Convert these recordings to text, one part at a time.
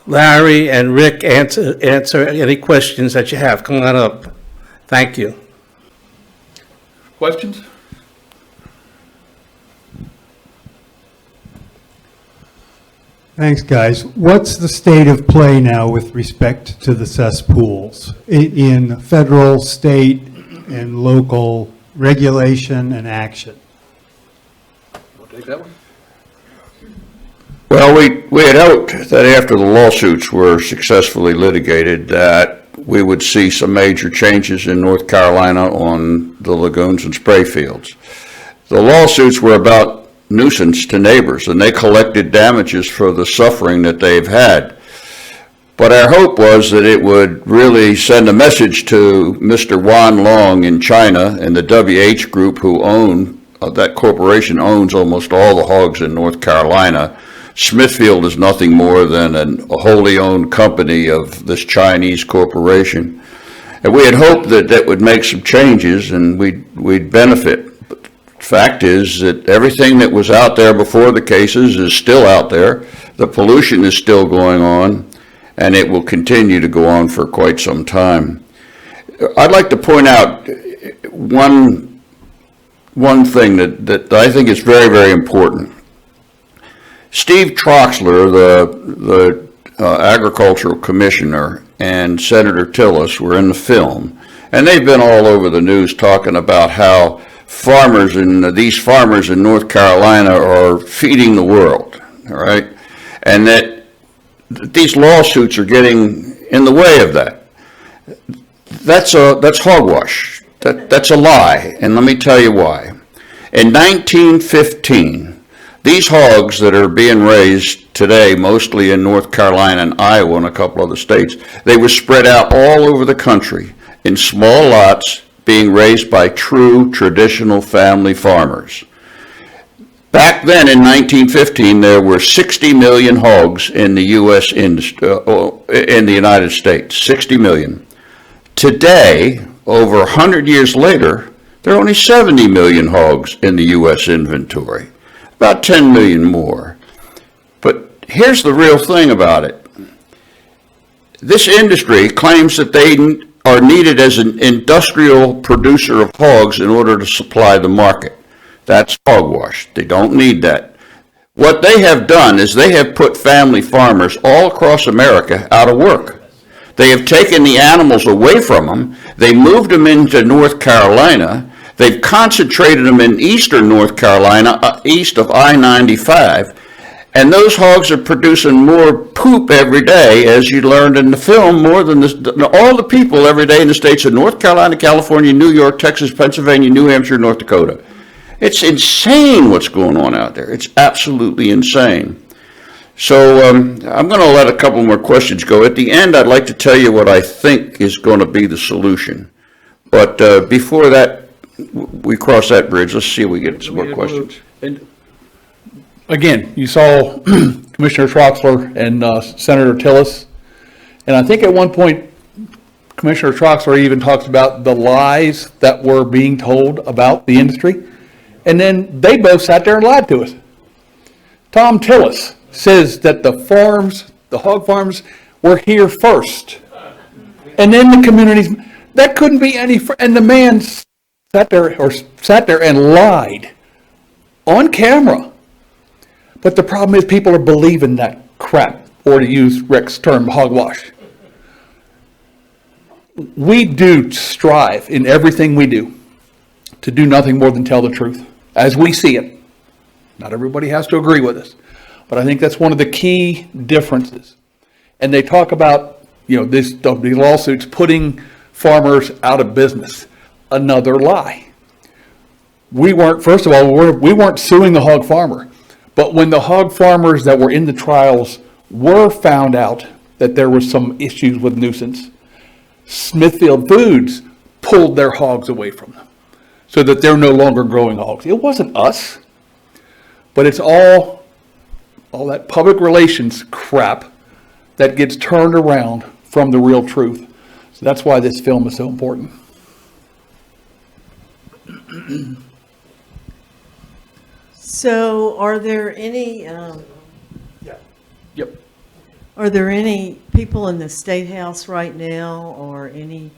Larry and Rick answer any questions that you have. Come on up. Thank you. Questions? Thanks, guys. What's the state of play now with respect to the cesspools in federal, state, and local regulation and action? Want to take that one? Well, we had hoped that after the lawsuits were successfully litigated that we would see some major changes in North Carolina on the lagoons and spray fields. The lawsuits were about nuisance to neighbors, and they collected damages for the suffering that they've had. But our hope was that it would really send a message to Mr. Wan Long in China and the WH Group, who that corporation owns almost all the hogs in North Carolina. Smithfield is nothing more than a wholly owned company of this Chinese corporation. And we had hoped that that would make some changes and we'd benefit. But the fact is that everything that was out there before the cases is still out there. The pollution is still going on, and it will continue to go on for quite some time. I'd like to point out one thing that I think is very, very important. Steve Troxler, the agricultural commissioner, and Senator Tillis were in the film, and they've been all over the news talking about how these farmers in North Carolina are feeding the world, all right, and that these lawsuits are getting in the way of that. That's hogwash. That's a lie, and let me tell you why. In 1915, these hogs that are being raised today, mostly in North Carolina and Iowa and a couple other states, they were spread out all over the country in small lots being raised by true traditional family farmers. Back then in 1915, there were 60 million hogs in the in the United States, 60 million. Today, over 100 years later, there are only 70 million hogs in the U.S. inventory. About 10 million more. But here's the real thing about it. This industry claims that they are needed as an industrial producer of hogs in order to supply the market. That's hogwash. They don't need that. What they have done is they have put family farmers all across America out of work. They have taken the animals away from them. They moved them into North Carolina. They've concentrated them in eastern North Carolina, east of I-95, and those hogs are producing more poop every day, as you learned in the film, more than all the people every day in the states of North Carolina, California, New York, Texas, Pennsylvania, New Hampshire, North Dakota. It's insane what's going on out there. It's absolutely insane. So I'm going to let a couple more questions go. At the end, I'd like to tell you what I think is going to be the solution. But before that, we cross that bridge. Let's see if we get some more questions. And again, you saw Commissioner Troxler and Senator Tillis, and I think at one point Commissioner Troxler even talks about the lies that were being told about the industry, and then they both sat there and lied to us. Tom Tillis says that the hog farms were here first, and then the communities. That couldn't be any. And the man sat there and lied on camera. But the problem is people are believing that crap, or to use Rick's term, hogwash. We do strive in everything we do to do nothing more than tell the truth as we see it. Not everybody has to agree with us, but I think that's one of the key differences. And they talk about, these lawsuits putting farmers out of business. Another lie. We weren't suing the hog farmer, but when the hog farmers that were in the trials were found out that there was some issues with nuisance, Smithfield Foods pulled their hogs away from them so that they're no longer growing hogs. It wasn't us, but it's all that public relations crap that gets turned around from the real truth. So that's why this film is so important. So are there any, Yep. Are there any people in the State House right now, or any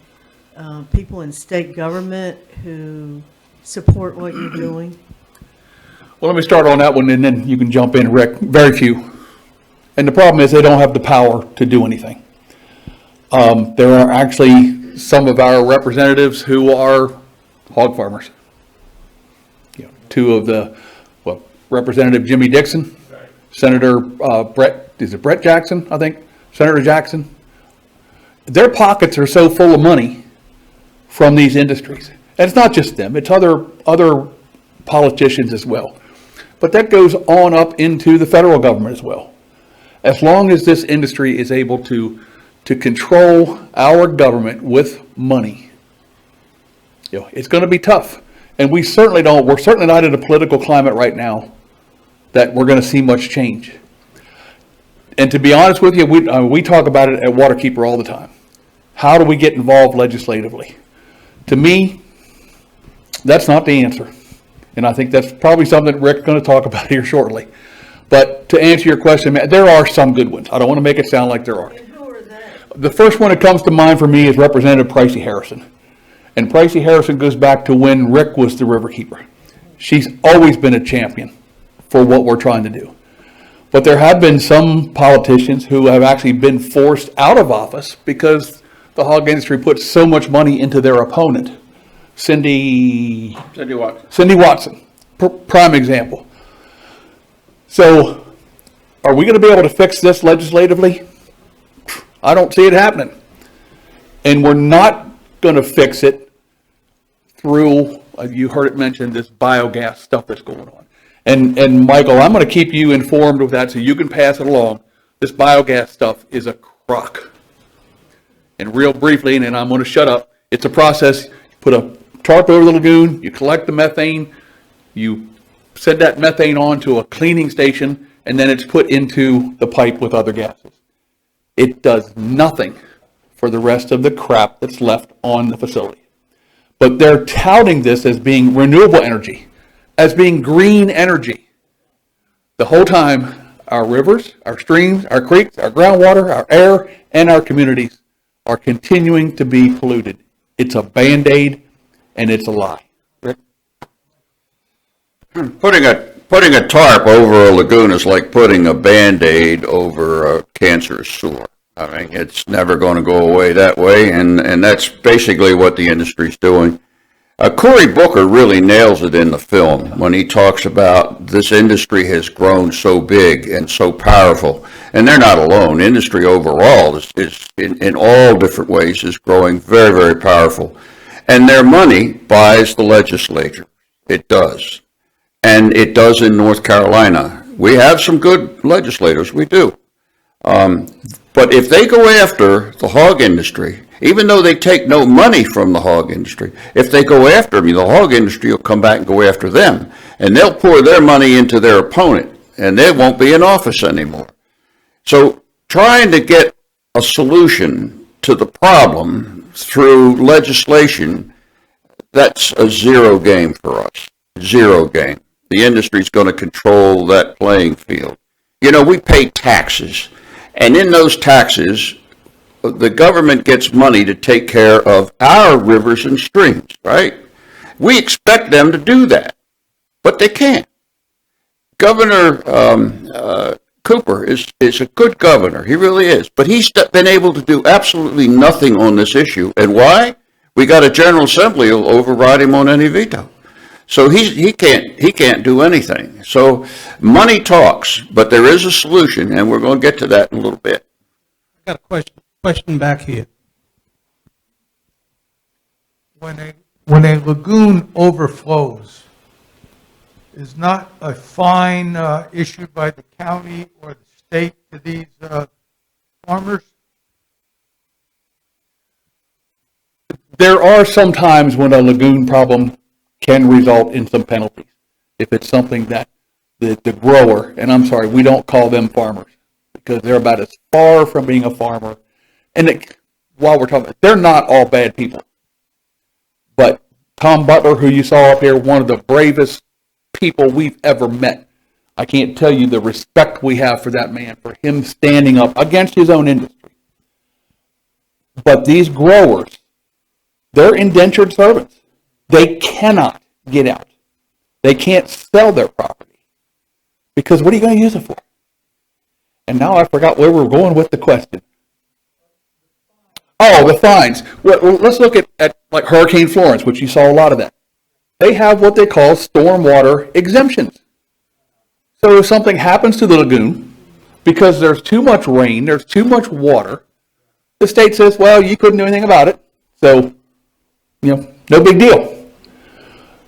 people in state government who support what you're doing? Well, let me start on that one, and then you can jump in, Rick. Very few. And the problem is they don't have the power to do anything. There are actually some of our representatives who are hog farmers. You know, two of the, Representative Jimmy Dixon, Senator Brett Jackson, I think, Senator Jackson. Their pockets are so full of money from these industries. And it's not just them, it's other politicians as well. But that goes on up into the federal government as well. As long as this industry is able to control our government with money, you know, it's going to be tough. And we're certainly not in a political climate right now that we're going to see much change. And to be honest with you, we talk about it at Waterkeeper all the time. How do we get involved legislatively? To me, that's not the answer. And I think that's probably something Rick's going to talk about here shortly. But to answer your question, there are some good ones. I don't want to make it sound like there aren't. And who are they? The first one that comes to mind for me is Representative Pricey Harrison. And Pricey Harrison goes back to when Rick was the Riverkeeper. She's always been a champion for what we're trying to do. But there have been some politicians who have actually been forced out of office because the hog industry puts so much money into their opponent. Cindy Watson, prime example. So, are we going to be able to fix this legislatively? I don't see it happening. And we're not going to fix it through, you heard it mentioned, this biogas stuff that's going on. And Michael, I'm going to keep you informed of that so you can pass it along. This biogas stuff is a crock. And real briefly, and I'm going to shut up, it's a process. You put a tarp over the lagoon, you collect the methane, you send that methane on to a cleaning station, and then it's put into the pipe with other gases. It does nothing for the rest of the crap that's left on the facility. But they're touting this as being renewable energy, as being green energy. The whole time, our rivers, our streams, our creeks, our groundwater, our air, and our communities are continuing to be polluted. It's a Band-Aid, and it's a lie. Rick? Putting a tarp over a lagoon is like putting a Band-Aid over a cancerous sore. I mean, it's never going to go away that way, and that's basically what the industry's doing. Cory Booker really nails it in the film when he talks about this industry has grown so big and so powerful. And they're not alone. Industry overall is in all different ways is growing very, very powerful. And their money buys the legislature. It does. And it does in North Carolina. We have some good legislators. We do. But if they go after the hog industry, even though they take no money from the hog industry, if they go after them, the hog industry will come back and go after them. And they'll pour their money into their opponent, and they won't be in office anymore. So trying to get a solution to the problem through legislation, that's a zero game for us. Zero game. The industry's going to control that playing field. You know, we pay taxes, and in those taxes, the government gets money to take care of our rivers and streams, right? We expect them to do that, but they can't. Governor Cooper is a good governor. He really is. But he's been able to do absolutely nothing on this issue. And why? We got a General Assembly who'll override him on any veto. So he can't do anything. So money talks, but there is a solution, and we're going to get to that in a little bit. I got a question back here. When a lagoon overflows, is not a fine issued by the county or the state to these farmers? There are some times when a lagoon problem can result in some penalties. If it's something that the grower, and I'm sorry, we don't call them farmers because they're about as far from being a farmer. And while we're talking, they're not all bad people. But Tom Butler, who you saw up here, one of the bravest people we've ever met. I can't tell you the respect we have for that man, for him standing up against his own industry. But these growers, they're indentured servants. They cannot get out. They can't sell their property. Because what are you going to use it for? And now I forgot where we're going with the question. Oh, the fines. Well, let's look at like Hurricane Florence, which you saw a lot of that. They have what they call stormwater exemptions. So if something happens to the lagoon, because there's too much rain, there's too much water, the state says, well, you couldn't do anything about it. So, no big deal.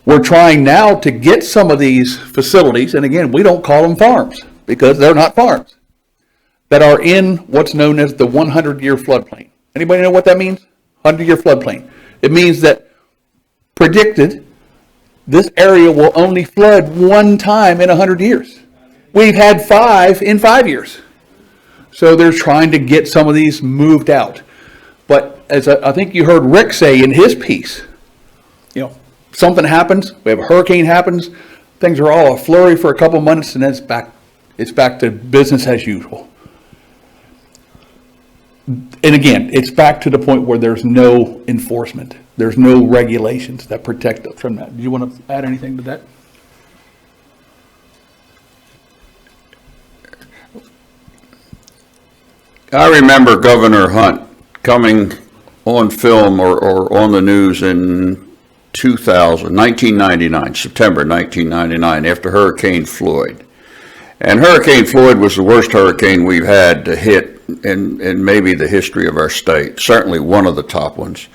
We're trying now to get some of these facilities, and again, we don't call them farms because they're not farms, that are in what's known as the 100-year floodplain. Anybody know what that means? 100-year floodplain. It means that predicted this area will only flood one time in 100 years. We've had 5 in 5 years. So they're trying to get some of these moved out. But as I think you heard Rick say in his piece, something happens, we have a hurricane happens, things are all a flurry for a couple months, and then it's back to business as usual. And again, it's back to the point where there's no enforcement. There's no regulations that protect us from that. Do you want to add anything to that? I remember Governor Hunt coming on film or on the news in 1999, September 1999, after Hurricane Floyd. And Hurricane Floyd was the worst hurricane we've had to hit in maybe the history of our state, certainly one of the top ones.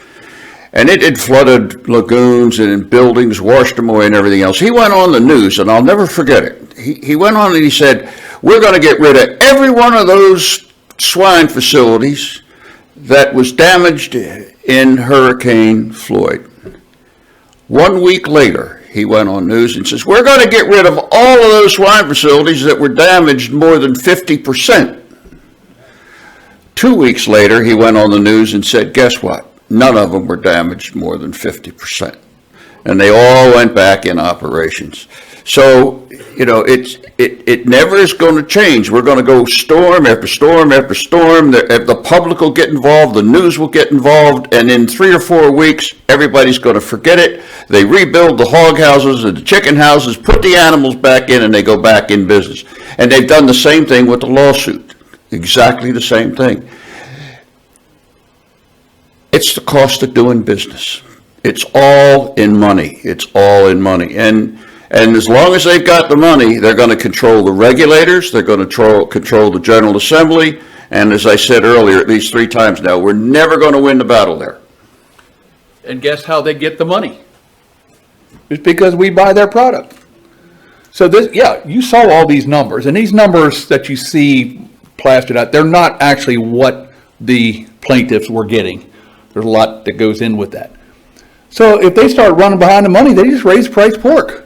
And it flooded lagoons and buildings, washed them away and everything else. He went on the news, and I'll never forget it. He went on and he said, we're going to get rid of every one of those swine facilities that was damaged in Hurricane Floyd. 1 week later, he went on news and says, we're going to get rid of all of those swine facilities that were damaged more than 50%. 2 weeks later, he went on the news and said, guess what? None of them were damaged more than 50%. And they all went back in operations. So, it never is going to change. We're going to go storm after storm after storm. The public will get involved, the news will get involved, and in 3 or 4 weeks, everybody's going to forget it. They rebuild the hog houses and the chicken houses, put the animals back in, and they go back in business. And they've done the same thing with the lawsuit. Exactly the same thing. It's the cost of doing business. It's all in money. It's all in money. And as long as they've got the money, they're going to control the regulators, they're going to control the General Assembly, and as I said earlier, at least 3 times now, we're never going to win the battle there. And guess how they get the money? It's because we buy their product. So you saw all these numbers, and these numbers that you see plastered out, they're not actually what the plaintiffs were getting. There's a lot that goes in with that. So if they start running behind the money, they just raise price pork.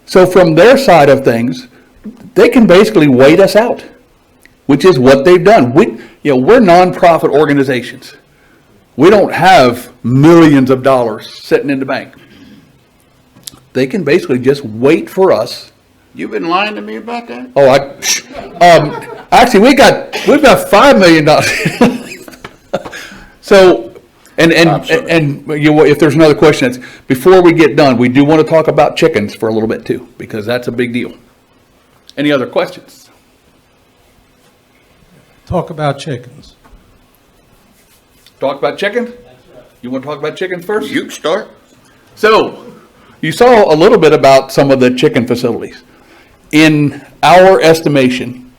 So from their side of things, they can basically wait us out, which is what they've done. We're nonprofit organizations. We don't have millions of dollars sitting in the bank. They can basically just wait for us. You've been lying to me about that? Oh, actually, we've got $5 million. So, if there's another question, before we get done, we do want to talk about chickens for a little bit too, because that's a big deal. Any other questions? Talk about chickens. Talk about chickens? You want to talk about chickens first? You start. So, you saw a little bit about some of the chicken facilities. In our estimation,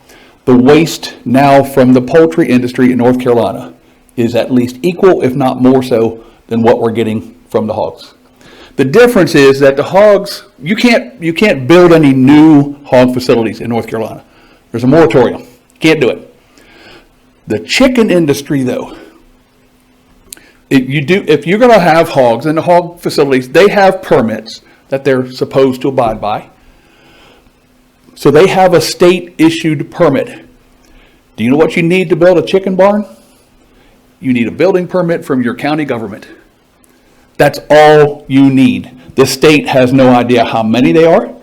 the waste now from the poultry industry in North Carolina is at least equal, if not more so, than what we're getting from the hogs. The difference is that the hogs, you can't build any new hog facilities in North Carolina. There's a moratorium. Can't do it. The chicken industry, though, if you're going to have hogs in the hog facilities, they have permits that they're supposed to abide by. So they have a state-issued permit. Do you know what you need to build a chicken barn? You need a building permit from your county government. That's all you need. The state has no idea how many they are,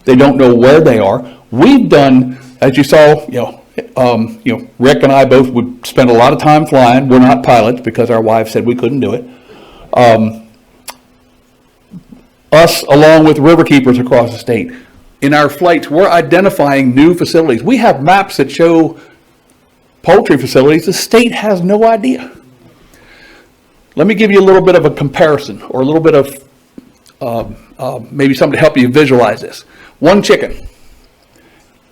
They don't know where they are. We've done, as you saw, Rick and I both would spend a lot of time flying. We're not pilots because our wives said we couldn't do it. Us, along with riverkeepers across the state, in our flights, we're identifying new facilities. We have maps that show poultry facilities. The state has no idea. Let me give you a little bit of a comparison, or a little bit of maybe something to help you visualize this. One chicken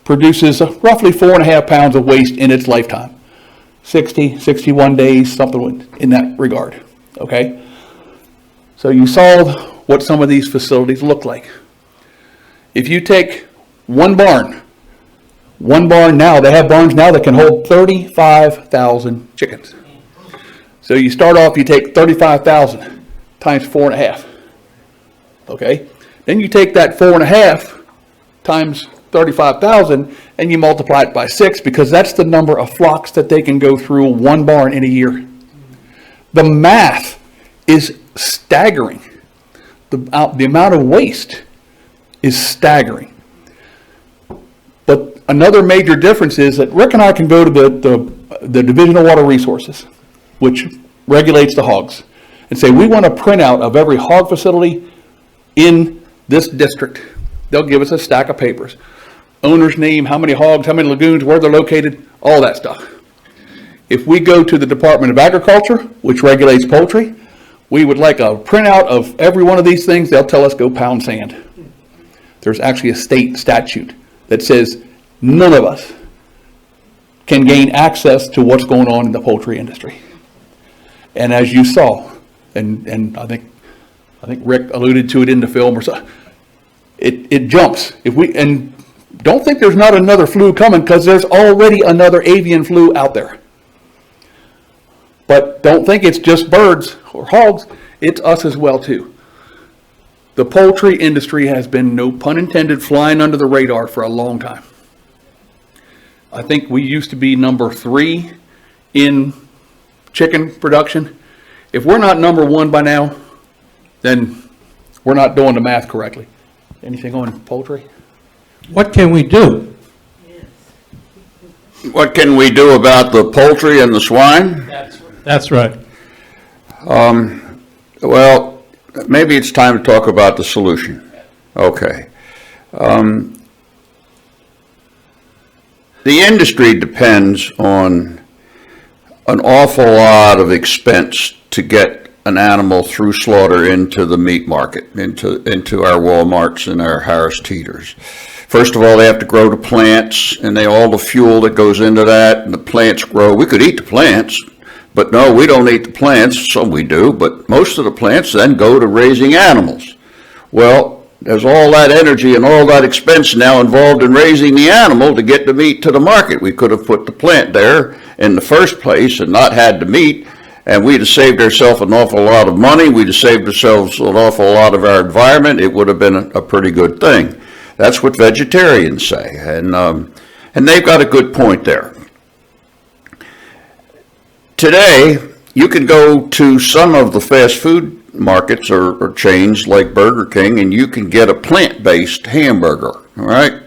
produces roughly 4.5 pounds of waste in its lifetime. 60, 61 days, something in that regard, okay? So you saw what some of these facilities look like. If you take one barn now, they have barns now that can hold 35,000 chickens. So you start off, you take 35,000 times 4.5, okay? Then you take that 4.5 times 35,000 and you multiply it by 6, because that's the number of flocks that they can go through one barn in a year. The math is staggering. The amount of waste is staggering. But another major difference is that Rick and I can go to the Division of Water Resources, which regulates the hogs, and say, we want a printout of every hog facility in this district. They'll give us a stack of papers. Owner's name, how many hogs, how many lagoons, where they're located, all that stuff. If we go to the Department of Agriculture, which regulates poultry, we would like a printout of every one of these things. They'll tell us go pound sand. There's actually a state statute that says none of us can gain access to what's going on in the poultry industry. And as you saw, and I think Rick alluded to it in the film or so, it jumps. And don't think there's not another flu coming, because there's already another avian flu out there. But don't think it's just birds or hogs, it's us as well too. The poultry industry has been, no pun intended, flying under the radar for a long time. I think we used to be number 3 in chicken production. If we're not number 1 by now, then we're not doing the math correctly. Anything on poultry? What can we do? What can we do about the poultry and the swine? That's right. Well, maybe it's time to talk about the solution. Okay. The industry depends on an awful lot of expense to get an animal through slaughter into the meat market, into our Walmarts and our Harris Teeters. First of all, they have to grow the plants, and all the fuel that goes into that, and the plants grow. We could eat the plants, but no, we don't eat the plants. Some we do, but most of the plants then go to raising animals. Well, there's all that energy and all that expense now involved in raising the animal to get the meat to the market. We could have put the plant there in the first place and not had the meat, and we'd have saved ourselves an awful lot of money. We'd have saved ourselves an awful lot of our environment. It would have been a pretty good thing. That's what vegetarians say, and they've got a good point there. Today, you can go to some of the fast food markets or chains like Burger King, and you can get a plant-based hamburger, all right?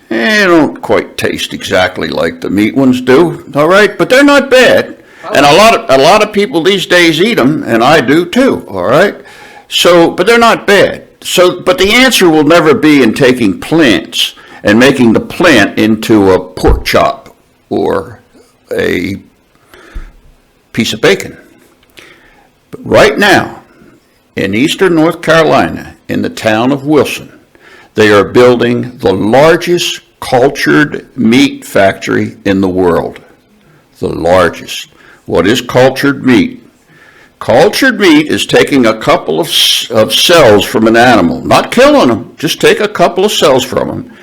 They don't quite taste exactly like the meat ones do, all right? But they're not bad, and a lot of people these days eat them, and I do too, all right? So, but they're not bad. So, but the answer will never be in taking plants and making the plant into a pork chop or a piece of bacon. But right now, in eastern North Carolina, in the town of Wilson, they are building the largest cultured meat factory in the world. The largest. What is cultured meat? Cultured meat is taking a couple of cells from an animal, not killing them, just take a couple of cells from them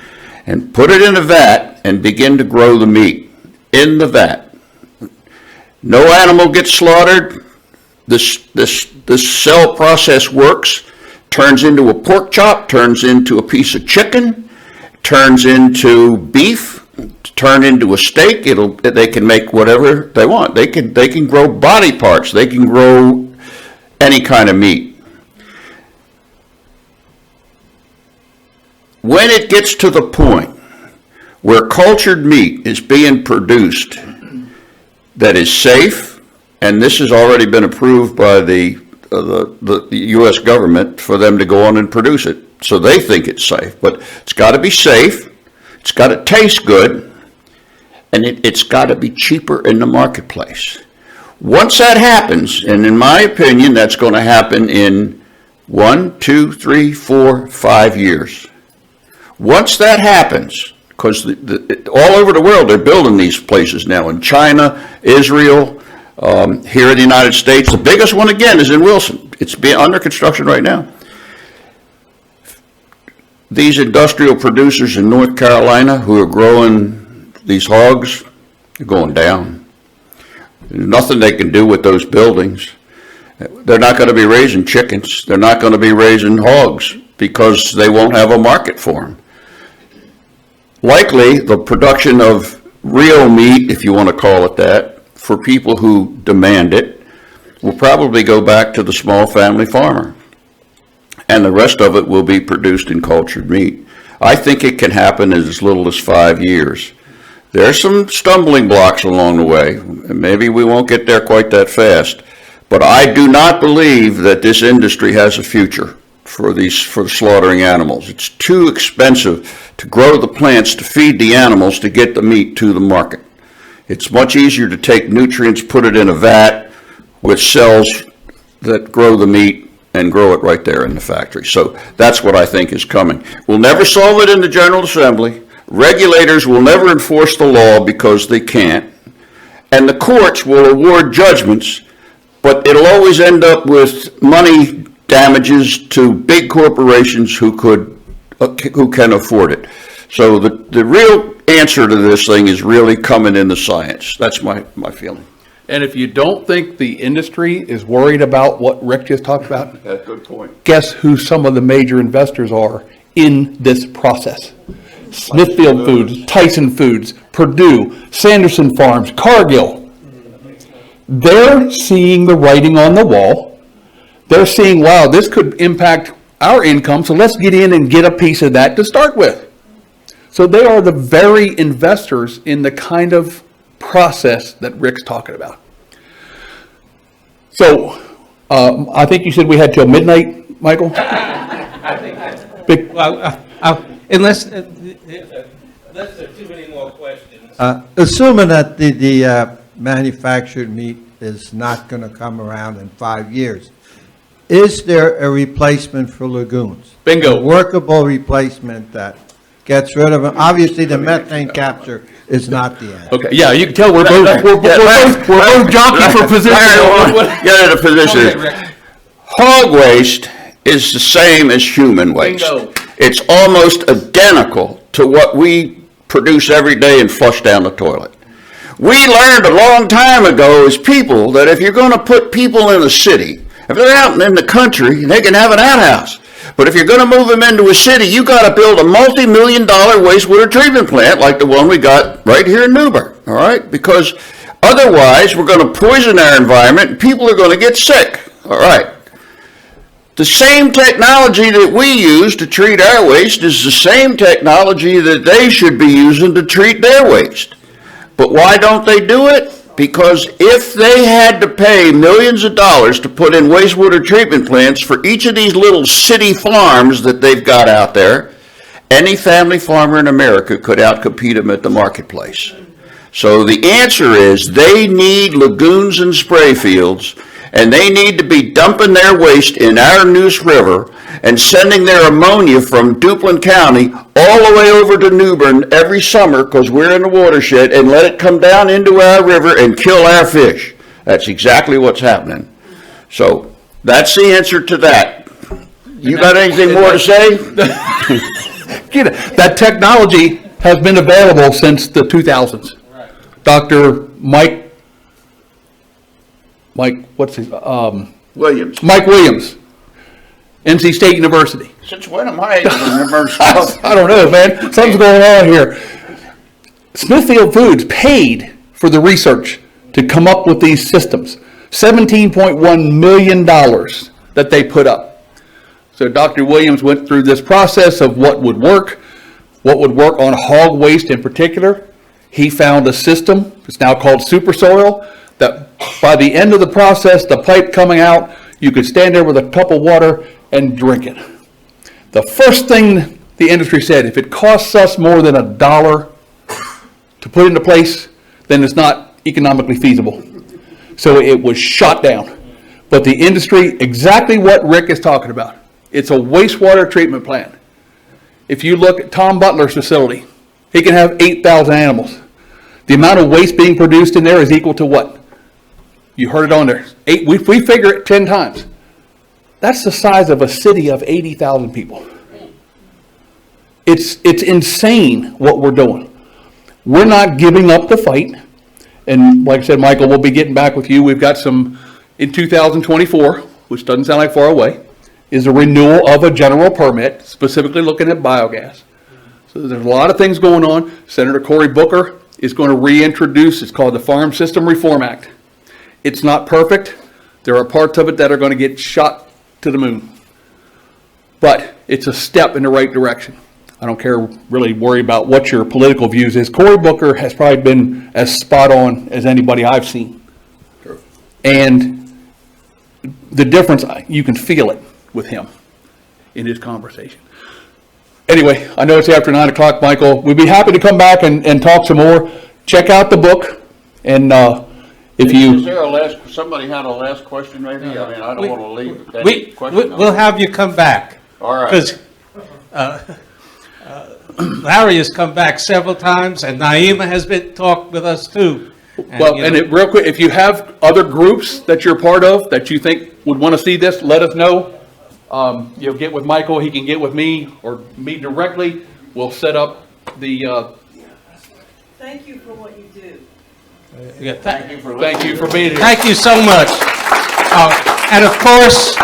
and put it in a vat and begin to grow the meat in the vat. No animal gets slaughtered. This cell process works, turns into a pork chop, turns into a piece of chicken, turns into beef, turn into a steak. They can make whatever they want. They can grow body parts. They can grow any kind of meat. when it gets to the point where cultured meat is being produced that is safe, and this has already been approved by the U.S. government for them to go on and produce it, so they think it's safe. But it's got to be safe, it's got to taste good, and it's got to be cheaper in the marketplace. Once that happens, and in my opinion, that's going to happen in 1, 2, 3, 4, 5 years. Once that happens, because all over the world they're building these places now, in China, Israel, here in the United States. The biggest one, again, is in Wilson. It's being under construction right now. These industrial producers in North Carolina who are growing these hogs are going down. There's nothing they can do with those buildings. They're not going to be raising chickens. They're not going to be raising hogs because they won't have a market for them. Likely, the production of real meat, if you want to call it that, for people who demand it, will probably go back to the small family farmer. And the rest of it will be produced in cultured meat. I think it can happen in as little as 5 years. There are some stumbling blocks along the way. Maybe we won't get there quite that fast. But I do not believe that this industry has a future for slaughtering animals. It's too expensive to grow the plants to feed the animals to get the meat to the market. It's much easier to take nutrients, put it in a vat with cells that grow the meat and grow it right there in the factory. So that's what I think is coming. We'll never solve it in the General Assembly. Regulators will never enforce the law because they can't. And the courts will award judgments, but it'll always end up with money damages to big corporations who can afford it. So the real answer to this thing is really coming in the science. That's my feeling. And if you don't think the industry is worried about what Rick just talked about, That's a good point. guess who some of the major investors are in this process? Smithfield Foods, Tyson Foods, Purdue, Sanderson Farms, Cargill. They're seeing the writing on the wall. They're seeing, wow, this could impact our income, so let's get in and get a piece of that to start with. So they are the very investors in the kind of process that Rick's talking about. So I think you said we had till midnight, Michael? Unless there are too many more questions. Assuming that the manufactured meat is not going to come around in 5 years, is there a replacement for lagoons? Bingo. A workable replacement that gets rid of them? Obviously, the methane capture is not the answer. Okay, yeah, you can tell we're both jockeying for position. Get in a position. Hog waste is the same as human waste. Bingo. It's almost identical to what we produce every day and flush down the toilet. We learned a long time ago as people that if you're going to put people in a city, if they're out in the country, they can have an outhouse. But if you're going to move them into a city, you got to build a multi-million-dollar wastewater treatment plant like the one we got right here in Newburgh, all right? Because otherwise, we're going to poison our environment and people are going to get sick, all right? The same technology that we use to treat our waste is the same technology that they should be using to treat their waste. But why don't they do it? Because if they had to pay millions of dollars to put in wastewater treatment plants for each of these little city farms that they've got out there, any family farmer in America could outcompete them at the marketplace. So the answer is they need lagoons and spray fields, and they need to be dumping their waste in our Neuse River and sending their ammonia from Duplin County all the way over to Newbern every summer because we're in the watershed, and let it come down into our river and kill our fish. That's exactly what's happening. So that's the answer to that. You got anything more to say? Get it. That technology has been available since the 2000s. Dr. Mike, what's his, Williams. Mike Williams, NC State University. Since when am I able to remember stuff? I don't know, man. Something's going on here. Smithfield Foods paid for the research to come up with these systems. $17.1 million that they put up. So Dr. Williams went through this process of what would work on hog waste in particular. He found a system, it's now called super soil, that by the end of the process, the pipe coming out, you could stand there with a cup of water and drink it. The first thing the industry said, if it costs us more than $1 to put into place, then it's not economically feasible. So it was shot down. But the industry, exactly what Rick is talking about, it's a wastewater treatment plant. If you look at Tom Butler's facility, he can have 8,000 animals. The amount of waste being produced in there is equal to what? You heard it on there. We figure it 10 times. That's the size of a city of 80,000 people. It's insane what we're doing. We're not giving up the fight. And like I said, Michael, we'll be getting back with you. We've got some, in 2024, which doesn't sound like far away, is a renewal of a general permit, specifically looking at biogas. So there's a lot of things going on. Senator Cory Booker is going to reintroduce, it's called the Farm System Reform Act. It's not perfect. There are parts of it that are going to get shot to the moon. But it's a step in the right direction. I don't care, really worry about what your political views is. Cory Booker has probably been as spot on as anybody I've seen. And the difference, you can feel it with him in his conversation. Anyway, I know it's after 9 o'clock, Michael. We'd be happy to come back and talk some more. Check out the book. And if you... Is there a last, somebody had a last question maybe? I mean, I don't want to leave that question. We'll have you come back. All right. Because Larry has come back several times, and Naima has been talked with us too. Well, real quick, if you have other groups that you're part of that you think would want to see this, let us know. You'll get with Michael, he can get with me, or me directly. We'll set up the... Thank you for what you do. Yeah, Thank you for being here. Thank you so much. And of course,